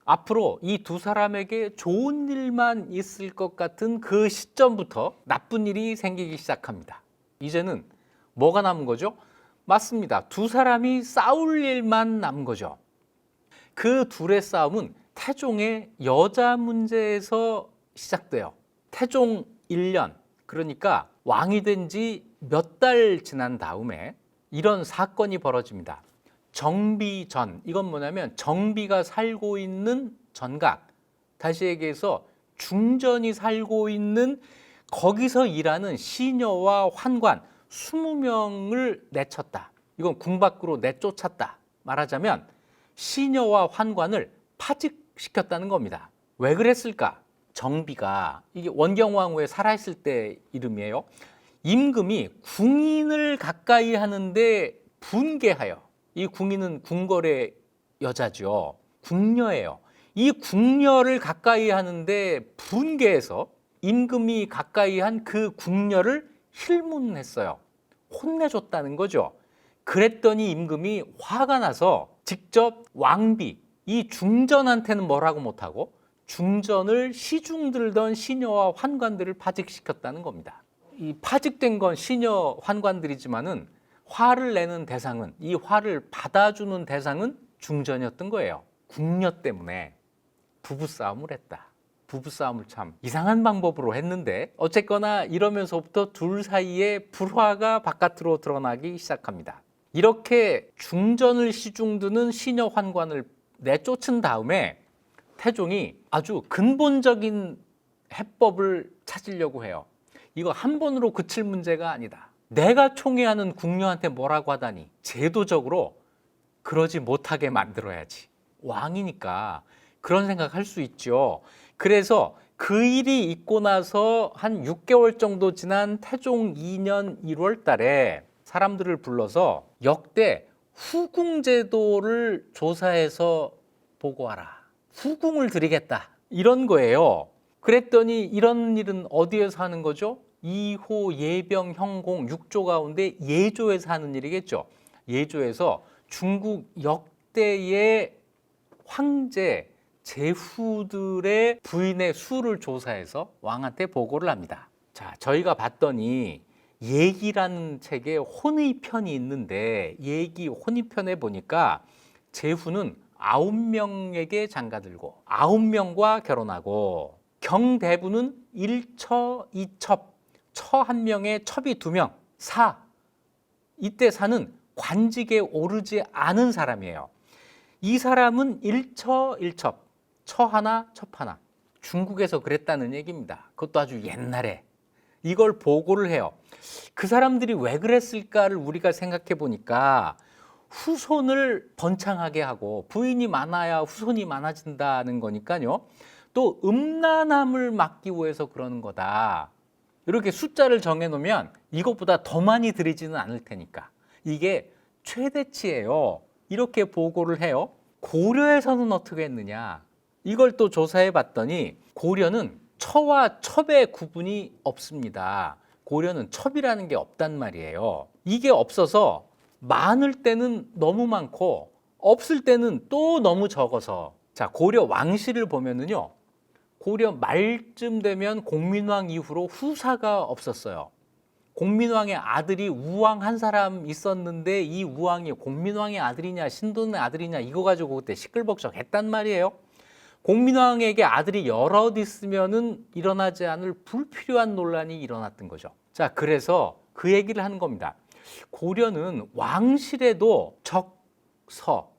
앞으로 이 두 사람에게 좋은 일만 있을 것 같은 그 시점부터 나쁜 일이 생기기 시작합니다. 이제는 뭐가 남은 거죠? 맞습니다. 두 사람이 싸울 일만 남은 거죠. 그 둘의 싸움은 태종의 여자 문제에서 시작돼요. 태종 1년, 그러니까 왕이 된 지 몇 달 지난 다음에 이런 사건이 벌어집니다. 정비전, 이건 뭐냐면 정비가 살고 있는 전각, 다시 얘기해서 중전이 살고 있는 거기서 일하는 시녀와 환관 20명을 내쳤다. 이건 궁 밖으로 내쫓았다. 말하자면 시녀와 환관을 파직시켰다는 겁니다. 왜 그랬을까? 정비가, 이게 원경왕후에 살아있을 때 이름이에요. 임금이 궁인을 가까이 하는데 분개하여, 이 궁인은 궁궐의 여자죠. 궁녀예요. 이 궁녀를 가까이 하는데 분개해서 임금이 가까이 한 그 궁녀를 힐문했어요. 혼내줬다는 거죠. 그랬더니 임금이 화가 나서 직접 왕비, 이 중전한테는 뭐라고 못하고 중전을 시중 들던 시녀와 환관들을 파직시켰다는 겁니다. 이 파직된 건 시녀 환관들이지만은 화를 내는 대상은, 이 화를 받아주는 대상은 중전이었던 거예요. 궁녀 때문에 부부싸움을 했다. 부부싸움을 참 이상한 방법으로 했는데 어쨌거나 이러면서부터 둘 사이에 불화가 바깥으로 드러나기 시작합니다. 이렇게 중전을 시중드는 시녀 환관을 내쫓은 다음에 태종이 아주 근본적인 해법을 찾으려고 해요. 이거 한 번으로 그칠 문제가 아니다. 내가 총애하는 궁녀한테 뭐라고 하다니, 제도적으로 그러지 못하게 만들어야지. 왕이니까 그런 생각할 수 있죠. 그래서 그 일이 있고 나서 한 6개월 정도 지난 태종 2년 1월 달에 사람들을 불러서 역대 후궁 제도를 조사해서 보고하라. 후궁을 드리겠다. 이런 거예요. 그랬더니 이런 일은 어디에서 하는 거죠? 2호 예병 형공 6조 가운데 예조에서 하는 일이겠죠. 예조에서 중국 역대의 황제 제후들의 부인의 수를 조사해서 왕한테 보고를 합니다. 자, 저희가 봤더니 예기라는 책에 혼의편이 있는데 예기 혼의편에 보니까 제후는 9명에게 장가들고 9명과 결혼하고 경대부는 1처 2첩, 처 1명에 첩이 2명, 사, 이때 사는 관직에 오르지 않은 사람이에요. 이 사람은 1처 1첩, 처 하나 첩 하나. 중국에서 그랬다는 얘기입니다. 그것도 아주 옛날에. 이걸 보고를 해요. 그 사람들이 왜 그랬을까를 우리가 생각해 보니까 후손을 번창하게 하고 부인이 많아야 후손이 많아진다는 거니까요. 또 음란함을 막기 위해서 그러는 거다. 이렇게 숫자를 정해놓으면 이것보다 더 많이 드리지는 않을 테니까. 이게 최대치예요. 이렇게 보고를 해요. 고려에서는 어떻게 했느냐. 이걸 또 조사해 봤더니 고려는 처와 첩의 구분이 없습니다. 고려는 첩이라는 게 없단 말이에요. 이게 없어서 많을 때는 너무 많고 없을 때는 또 너무 적어서, 자, 고려 왕실을 보면은요, 고려 말쯤 되면 공민왕 이후로 후사가 없었어요. 공민왕의 아들이 우왕 한 사람 있었는데 이 우왕이 공민왕의 아들이냐 신돈의 아들이냐 이거 가지고 그때 시끌벅적 했단 말이에요. 공민왕에게 아들이 여럿 있으면은 일어나지 않을 불필요한 논란이 일어났던 거죠. 자, 그래서 그 얘기를 하는 겁니다. 고려는 왕실에도 적, 서,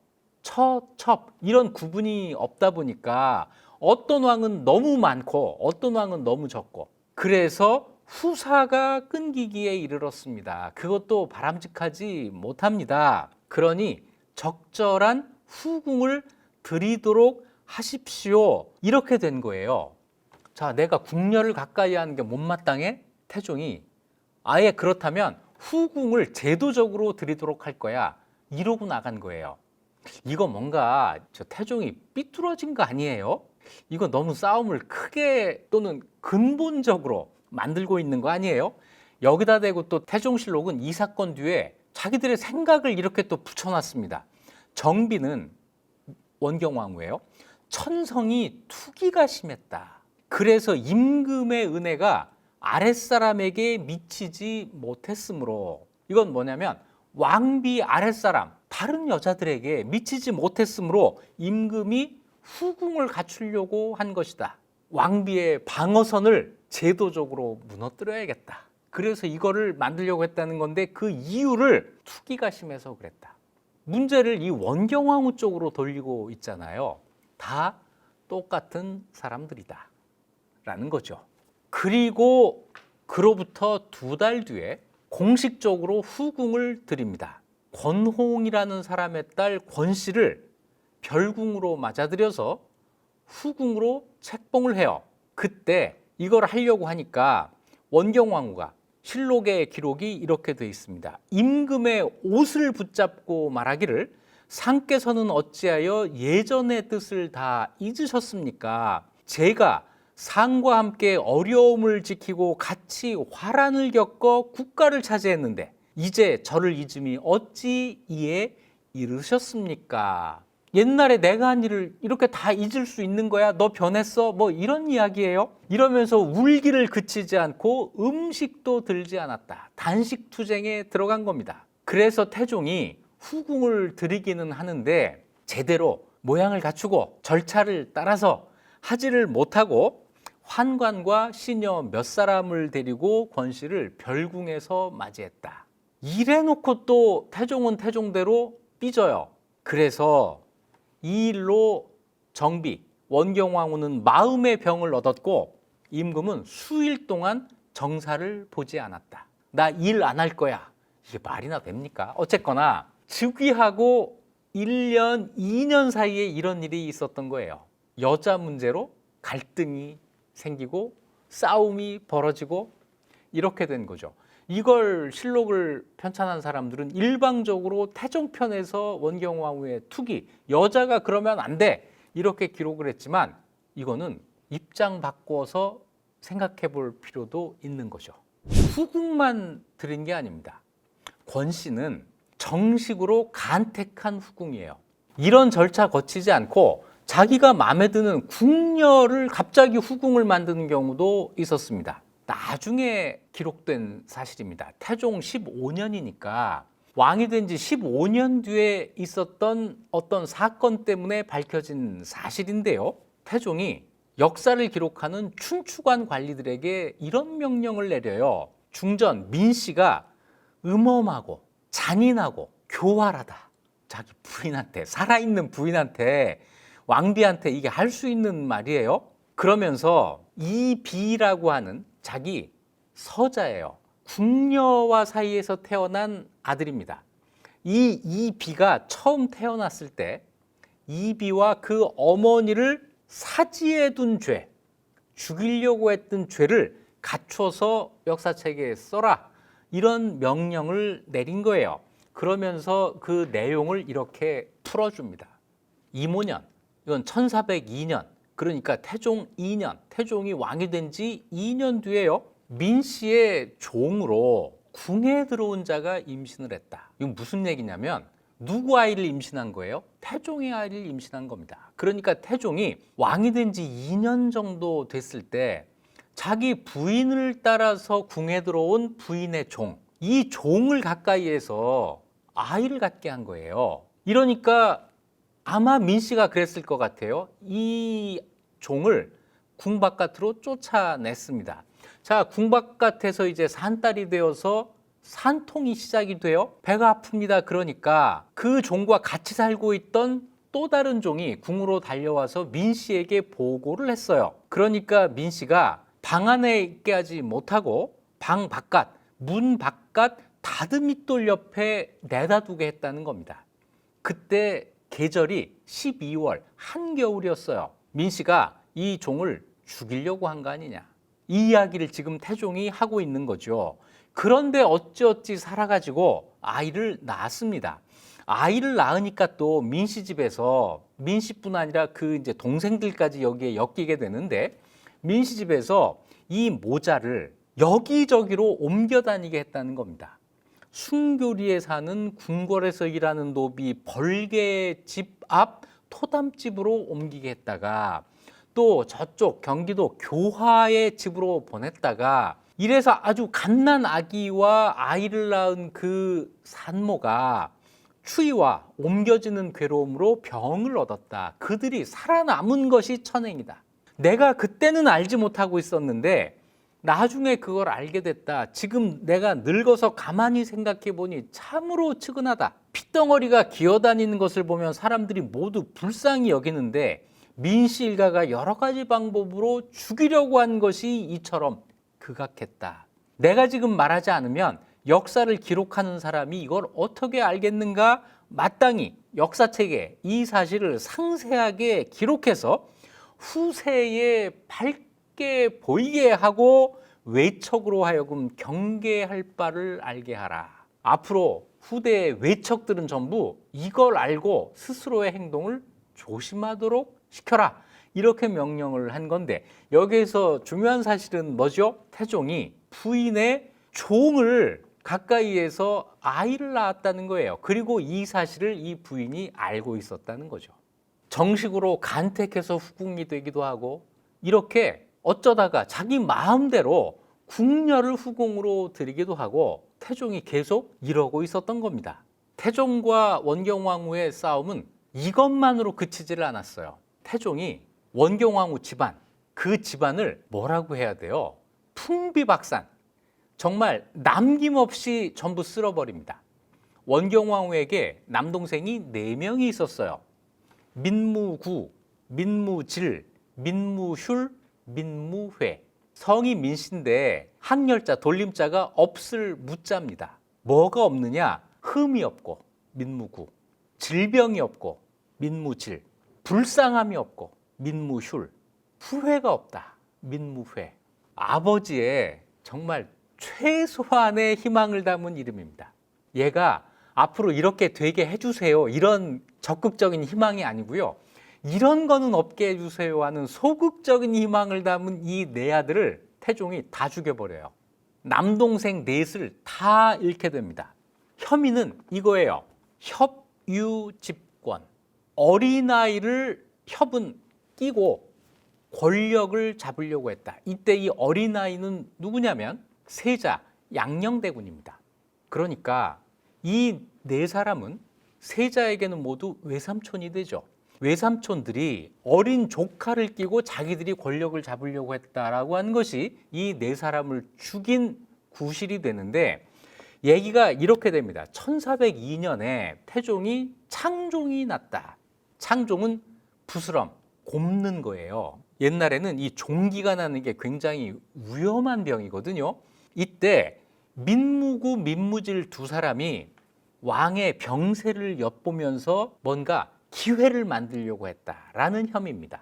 처, 첩 이런 구분이 없다 보니까 어떤 왕은 너무 많고 어떤 왕은 너무 적고, 그래서 후사가 끊기기에 이르렀습니다. 그것도 바람직하지 못합니다. 그러니 적절한 후궁을 드리도록 하십시오. 이렇게 된 거예요. 자, 내가 궁녀를 가까이 하는 게 못마땅해? 태종이 아예 그렇다면 후궁을 제도적으로 드리도록 할 거야. 이러고 나간 거예요. 이거 뭔가 저 태종이 삐뚤어진 거 아니에요? 이거 너무 싸움을 크게 또는 근본적으로 만들고 있는 거 아니에요? 여기다 대고 또 태종실록은 이 사건 뒤에 자기들의 생각을 이렇게 또 붙여놨습니다. 정비는 원경왕후예요. 천성이 투기가 심했다. 그래서 임금의 은혜가 아랫사람에게 미치지 못했으므로, 이건 뭐냐면 왕비 아랫사람 다른 여자들에게 미치지 못했으므로 임금이 후궁을 갖추려고 한 것이다. 왕비의 방어선을 제도적으로 무너뜨려야겠다. 그래서 이거를 만들려고 했다는 건데, 그 이유를 투기가 심해서 그랬다. 문제를 이 원경왕후 쪽으로 돌리고 있잖아요. 다 똑같은 사람들이다 라는 거죠. 그리고 그로부터 2달 뒤에 공식적으로 후궁을 드립니다. 권홍이라는 사람의 딸 권씨를 별궁으로 맞아들여서 후궁으로 책봉을 해요. 그때 이걸 하려고 하니까 원경왕후가, 실록의 기록이 이렇게 돼 있습니다. 임금의 옷을 붙잡고 말하기를, 상께서는 어찌하여 예전의 뜻을 다 잊으셨습니까? 제가 상과 함께 어려움을 지키고 같이 화란을 겪어 국가를 차지했는데 이제 저를 잊음이 어찌 이에 이르셨습니까? 옛날에 내가 한 일을 이렇게 다 잊을 수 있는 거야? 너 변했어? 뭐 이런 이야기예요. 이러면서 울기를 그치지 않고 음식도 들지 않았다. 단식투쟁에 들어간 겁니다. 그래서 태종이 후궁을 드리기는 하는데 제대로 모양을 갖추고 절차를 따라서 하지를 못하고 환관과 시녀 몇 사람을 데리고 권씨를 별궁에서 맞이했다. 이래놓고 또 태종은 태종대로 삐져요. 그래서 이 일로 정비, 원경왕후는 마음의 병을 얻었고 임금은 수일 동안 정사를 보지 않았다. 나 일 안 할 거야. 이게 말이나 됩니까? 어쨌거나 즉위하고 1년, 2년 사이에 이런 일이 있었던 거예요. 여자 문제로 갈등이 생기고 싸움이 벌어지고 이렇게 된 거죠. 이걸 실록을 편찬한 사람들은 일방적으로 태종 편에서 원경왕후의 투기, 여자가 그러면 안 돼, 이렇게 기록을 했지만 이거는 입장 바꿔서 생각해 볼 필요도 있는 거죠. 후궁만 드린 게 아닙니다. 권씨는 정식으로 간택한 후궁이에요. 이런 절차 거치지 않고 자기가 마음에 드는 궁녀를 갑자기 후궁을 만드는 경우도 있었습니다. 나중에 기록된 사실입니다. 태종 15년이니까 왕이 된 지 15년 뒤에 있었던 어떤 사건 때문에 밝혀진 사실인데요. 태종이 역사를 기록하는 춘추관 관리들에게 이런 명령을 내려요. 중전 민씨가 음험하고 잔인하고 교활하다. 자기 부인한테, 살아있는 부인한테, 왕비한테 이게 할 수 있는 말이에요. 그러면서 이비라고 하는 자기 서자예요. 궁녀와 사이에서 태어난 아들입니다. 이 이비가 처음 태어났을 때 이비와 그 어머니를 사지에 둔 죄, 죽이려고 했던 죄를 갖춰서 역사책에 써라, 이런 명령을 내린 거예요. 그러면서 그 내용을 이렇게 풀어줍니다. 이모년, 이건 1402년, 그러니까 태종 2년, 태종이 왕이 된 지 2년 뒤에요. 민씨의 종으로 궁에 들어온 자가 임신을 했다. 이건 무슨 얘기냐면 누구 아이를 임신한 거예요? 태종의 아이를 임신한 겁니다. 그러니까 태종이 왕이 된 지 2년 정도 됐을 때 자기 부인을 따라서 궁에 들어온 부인의 종, 이 종을 가까이에서 아이를 갖게 한 거예요. 이러니까 아마 민씨가 그랬을 것 같아요. 이 종을 궁 바깥으로 쫓아냈습니다. 자, 궁 바깥에서 이제 산딸이 되어서 산통이 시작이 돼요. 배가 아픕니다. 그러니까 그 종과 같이 살고 있던 또 다른 종이 궁으로 달려와서 민씨에게 보고를 했어요. 그러니까 민씨가 방 안에 있게 하지 못하고 방 바깥, 문 바깥 다듬이돌 옆에 내다 두게 했다는 겁니다. 그때 계절이 12월 한겨울이었어요. 민씨가 이 종을 죽이려고 한 거 아니냐, 이 이야기를 지금 태종이 하고 있는 거죠. 그런데 어찌어찌 살아가지고 아이를 낳았습니다. 아이를 낳으니까 또 민씨 집에서, 민씨뿐 아니라 그 이제 동생들까지 여기에 엮이게 되는데, 민씨 집에서 이 모자를 여기저기로 옮겨 다니게 했다는 겁니다. 순교리에 사는 궁궐에서 일하는 노비 벌개 집 앞 토담집으로 옮기게 했다가 또 저쪽 경기도 교화의 집으로 보냈다가 이래서 아주 갓난 아기와 아이를 낳은 그 산모가 추위와 옮겨지는 괴로움으로 병을 얻었다. 그들이 살아남은 것이 천행이다. 내가 그때는 알지 못하고 있었는데 나중에 그걸 알게 됐다. 지금 내가 늙어서 가만히 생각해 보니 참으로 측은하다. 핏덩어리가 기어다니는 것을 보면 사람들이 모두 불쌍히 여기는데 민씨 일가가 여러 가지 방법으로 죽이려고 한 것이 이처럼 극악했다. 내가 지금 말하지 않으면 역사를 기록하는 사람이 이걸 어떻게 알겠는가? 마땅히 역사책에 이 사실을 상세하게 기록해서 후세에 밝게 보이게 하고 외척으로 하여금 경계할 바를 알게 하라. 앞으로 후대의 외척들은 전부 이걸 알고 스스로의 행동을 조심하도록 시켜라. 이렇게 명령을 한 건데 여기에서 중요한 사실은 뭐죠? 태종이 부인의 종을 가까이에서 아이를 낳았다는 거예요. 그리고 이 사실을 이 부인이 알고 있었다는 거죠. 정식으로 간택해서 후궁이 되기도 하고 이렇게 어쩌다가 자기 마음대로 궁녀를 후궁으로 들이기도 하고 태종이 계속 이러고 있었던 겁니다. 태종과 원경왕후의 싸움은 이것만으로 그치지를 않았어요. 태종이 원경왕후 집안, 그 집안을 뭐라고 해야 돼요? 풍비박산, 정말 남김없이 전부 쓸어버립니다. 원경왕후에게 남동생이 4명이 있었어요. 민무구, 민무질, 민무휼, 민무회. 성이 민씨인데 한열자 돌림자가 없을 무자입니다. 뭐가 없느냐? 흠이 없고 민무구, 질병이 없고 민무질, 불쌍함이 없고 민무휼, 후회가 없다 민무회. 아버지의 정말 최소한의 희망을 담은 이름입니다. 얘가 앞으로 이렇게 되게 해주세요 이런 적극적인 희망이 아니고요, 이런 거는 없게 해주세요 하는 소극적인 희망을 담은 이 4아들을 태종이 다 죽여버려요. 남동생 4을 다 잃게 됩니다. 혐의는 이거예요. 협유집권. 어린아이를 협은 끼고 권력을 잡으려고 했다. 이때 이 어린아이는 누구냐면 세자 양녕대군입니다. 그러니까 이 4사람은 세자에게는 모두 외삼촌이 되죠. 외삼촌들이 어린 조카를 끼고 자기들이 권력을 잡으려고 했다라고 하는 것이 이 4사람을 죽인 구실이 되는데, 얘기가 이렇게 됩니다. 1402년에 태종이 창종이 났다. 창종은 부스럼, 곪는 거예요. 옛날에는 이 종기가 나는 게 굉장히 위험한 병이거든요. 이때 민무구, 민무질 2사람이 왕의 병세를 엿보면서 뭔가 기회를 만들려고 했다라는 혐의입니다.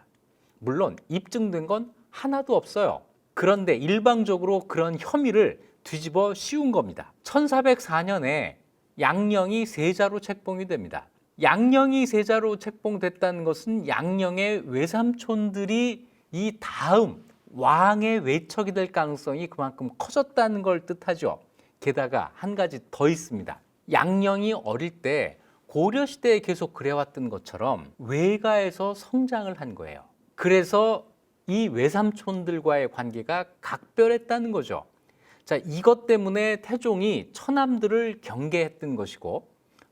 물론 입증된 건 하나도 없어요. 그런데 일방적으로 그런 혐의를 뒤집어 씌운 겁니다. 1404년에 양녕이 세자로 책봉이 됩니다. 양녕이 세자로 책봉됐다는 것은 양녕의 외삼촌들이 이 다음 왕의 외척이 될 가능성이 그만큼 커졌다는 걸 뜻하죠. 게다가 한 가지 더 있습니다. 양녕이 어릴 때 고려시대에 계속 그래왔던 것처럼 외가에서 성장을 한 거예요. 그래서 이 외삼촌들과의 관계가 각별했다는 거죠. 자, 이것 때문에 태종이 처남들을 경계했던 것이고,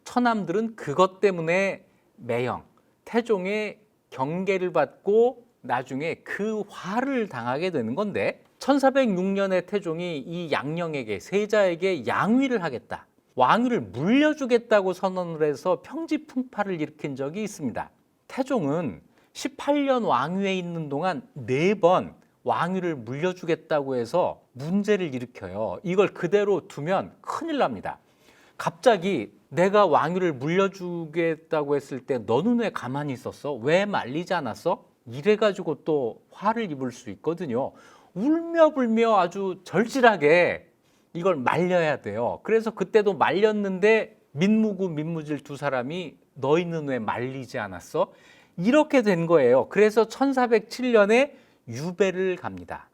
처남들은 그것 때문에 매형, 태종의 경계를 받고 나중에 그 화를 당하게 되는 건데, 1406년에 태종이 이 양녕에게, 세자에게 양위를 하겠다, 왕위를 물려주겠다고 선언을 해서 평지풍파를 일으킨 적이 있습니다. 태종은 18년 왕위에 있는 동안 4번 왕위를 물려주겠다고 해서 문제를 일으켜요. 이걸 그대로 두면 큰일 납니다. 갑자기 내가 왕위를 물려주겠다고 했을 때 너는 왜 가만히 있었어? 왜 말리지 않았어? 이래가지고 또 화를 입을 수 있거든요. 울며 불며 아주 절실하게 이걸 말려야 돼요. 그래서 그때도 말렸는데 민무구, 민무질 2사람이 너희는 왜 말리지 않았어? 이렇게 된 거예요. 그래서 1407년에 유배를 갑니다.